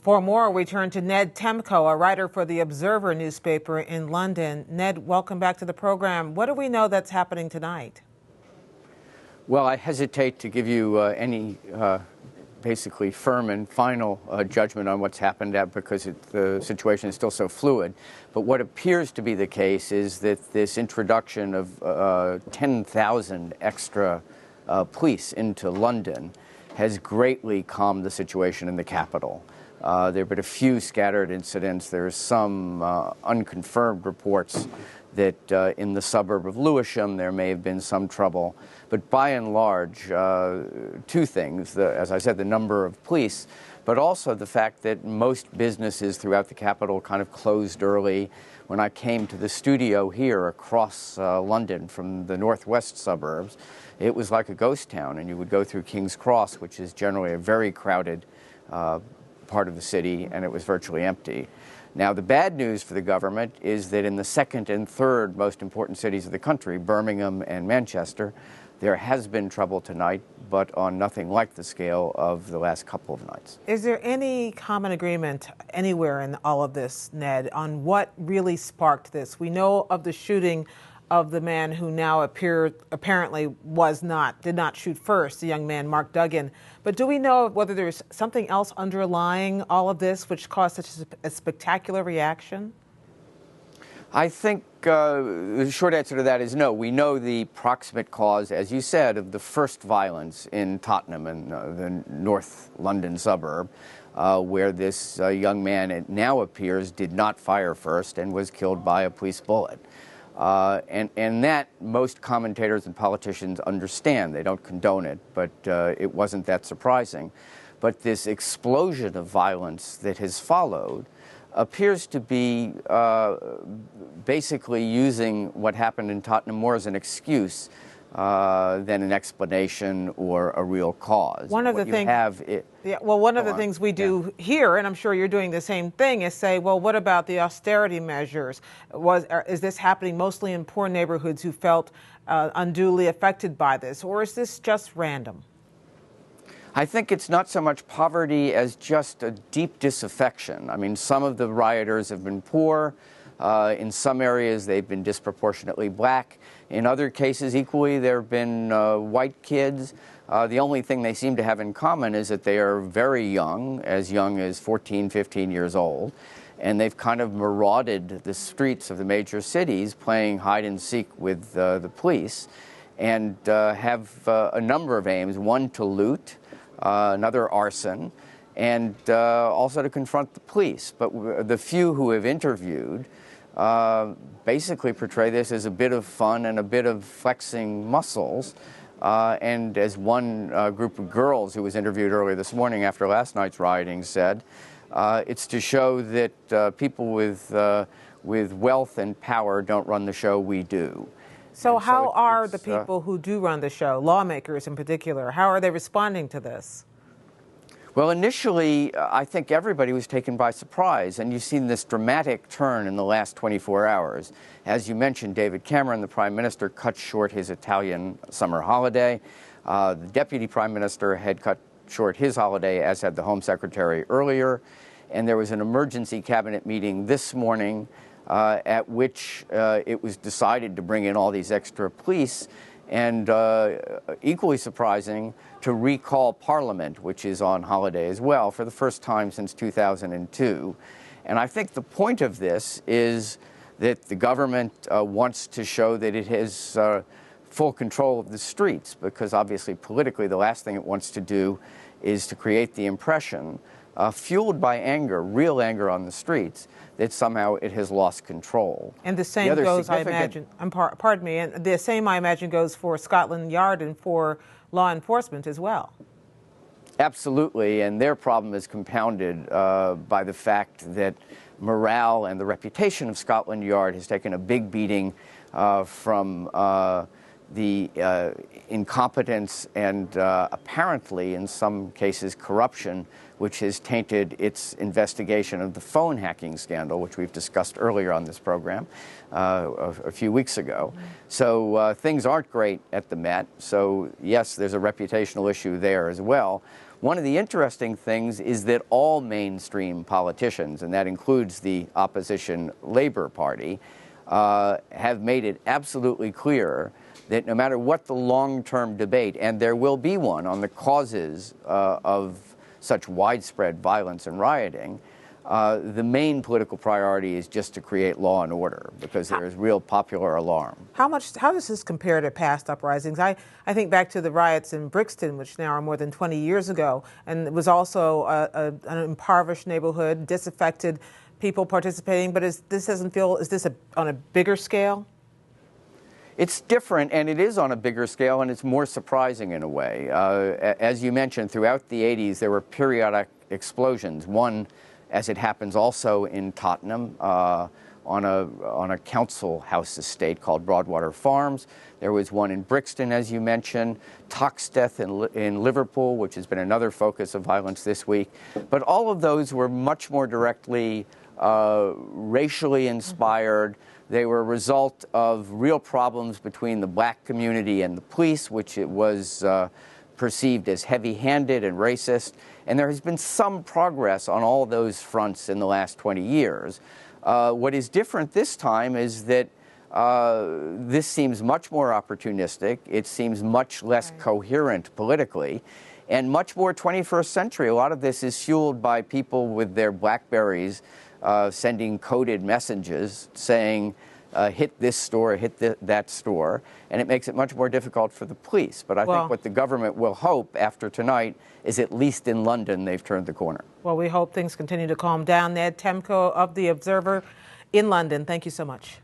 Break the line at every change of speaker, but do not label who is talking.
For more, we turn to Ned Temko, a writer for the Observer newspaper in London. Ned, welcome back to the program. What do we know that's happening tonight?
Well, I hesitate to give you any basically firm and final judgment on what's happened because the situation is still so fluid. But what appears to be the case is that this introduction of 10,000 extra police into London has greatly calmed the situation in the capital. There have been a few scattered incidents. There are some unconfirmed reports that in the suburb of Lewisham there may have been some trouble. But by and large, two things, as I said, the number of police, but also the fact that most businesses throughout the capital kind of closed early. When I came to the studio here across London from the northwest suburbs, it was like a ghost town, and you would go through King's Cross, which is generally a very crowded part of the city, and it was virtually empty. Now, the bad news for the government is that in the second and third most important cities of the country, Birmingham and Manchester, there has been trouble tonight, but on nothing like the scale of the last couple of nights.
Is there any common agreement anywhere in all of this, Ned, on what really sparked this? We know of the shooting of the man who now apparently did not shoot first, the young man, Mark Duggan. But do we know whether there's something else underlying all of this which caused such a spectacular reaction?
I think the short answer to that is no. We know the proximate cause, as you said, of the first violence in Tottenham, in the North London suburb, where this young man, it now appears, did not fire first and was killed by a police bullet. And that most commentators and politicians understand. They don't condone it, but it wasn't that surprising. But this explosion of violence that has followed appears to be basically using what happened in Tottenham more as an excuse than an explanation or a real cause.
One of the things we do here, and I'm sure you're doing the same thing, is say, well, what about the austerity measures? Is this happening mostly in poor neighborhoods who felt unduly affected by this, or is this just random?
I think it's not so much poverty as just a deep disaffection. I mean, some of the rioters have been poor. In some areas, they've been disproportionately black. In other cases, equally, there have been white kids. The only thing they seem to have in common is that they are very young as 14, 15 years old. And they've kind of marauded the streets of the major cities playing hide and seek with the police and have a number of aims. One, to loot. Another, arson, and also to confront the police. But the few who have interviewed basically portray this as a bit of fun and a bit of flexing muscles. And as one group of girls who was interviewed earlier this morning after last night's rioting said, it's to show that people with wealth and power don't run the show, we do.
So how are the people who do run the show, lawmakers in particular, how are they responding to this?
Well, initially, I think everybody was taken by surprise, and you've seen this dramatic turn in the last 24 hours. As you mentioned, David Cameron, the Prime Minister, cut short his Italian summer holiday. The Deputy Prime Minister had cut short his holiday, as had the Home Secretary earlier. And there was an emergency cabinet meeting this morning at which it was decided to bring in all these extra police, and equally surprising, to recall Parliament, which is on holiday as well, for the first time since 2002. And I think the point of this is that the government wants to show that it has full control of the streets, because obviously politically the last thing it wants to do is to create the impression, fueled by anger, real anger on the streets, that somehow it has lost control.
And the same goes, I imagine, pardon me, and the same, I imagine, goes for Scotland Yard and for law enforcement as well.
Absolutely, and their problem is compounded by the fact that morale and the reputation of Scotland Yard has taken a big beating from the incompetence and apparently, in some cases, corruption, which has tainted its investigation of the phone hacking scandal, which we've discussed earlier on this program a few weeks ago. So things aren't great at the Met. So yes, there's a reputational issue there as well. One of the interesting things is that all mainstream politicians, and that includes the opposition Labour Party, have made it absolutely clear that no matter what the long-term debate, and there will be one on the causes of such widespread violence and rioting, the main political priority is just to create law and order because there is real popular alarm.
How does this compare to past uprisings? I think back to the riots in Brixton, which now are more than 20 years ago, and it was also an impoverished neighborhood, disaffected people participating. But is this on a bigger scale?
It's different, and it is on a bigger scale, and it's more surprising in a way. As you mentioned, throughout the 80s, there were periodic explosions. One, as it happens also in Tottenham, on a council house estate called Broadwater Farms. There was one in Brixton, as you mentioned, Toxteth in Liverpool, which has been another focus of violence this week. But all of those were much more directly racially inspired. They were a result of real problems between the black community and the police, which it was perceived as heavy-handed and racist. And there has been some progress on all those fronts in the last 20 years. What is different this time is that this seems much more opportunistic. It seems much less coherent politically and much more 21st century. A lot of this is fueled by people with their BlackBerries sending coded messages saying, hit this store, hit that store, and it makes it much more difficult for the police. But I think what the government will hope after tonight is at least in London they've turned the corner.
Well, we hope things continue to calm down. Ned Temko of The Observer in London, thank you so much.